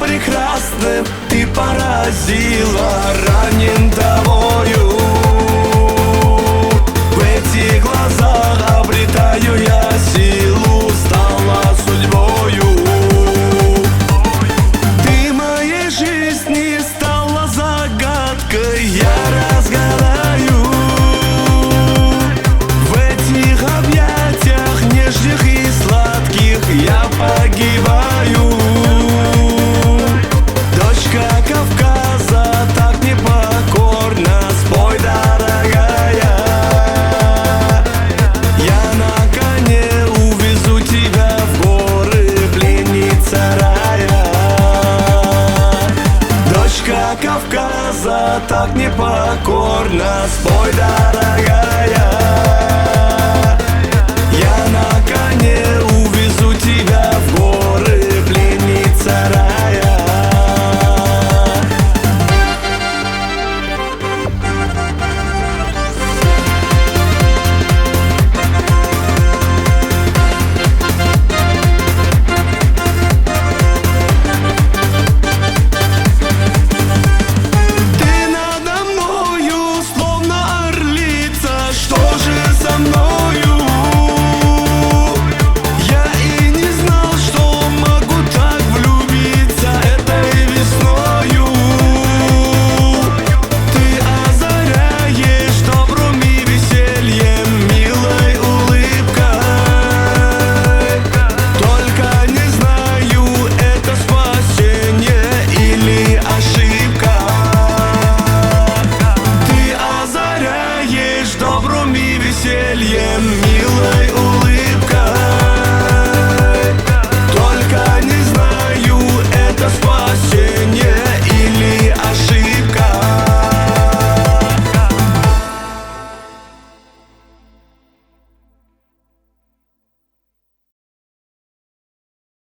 Прекрасным ты поразила, ранен тобою. В этих глазах обретаю я силу, стала судьбою. Ты моей жизни стала загадкой, я разгадаю. В этих объятиях нежных и сладких я погибаю. Кавказа так непокорна, спой, дорогая. Я на коне увезу тебя в горы, пленница рая. Дочка Кавказа так непокорна, спой, дорогая. Я на коне увезу тебя в горы, пленница рая. Добром и весельем, милой улыбкой.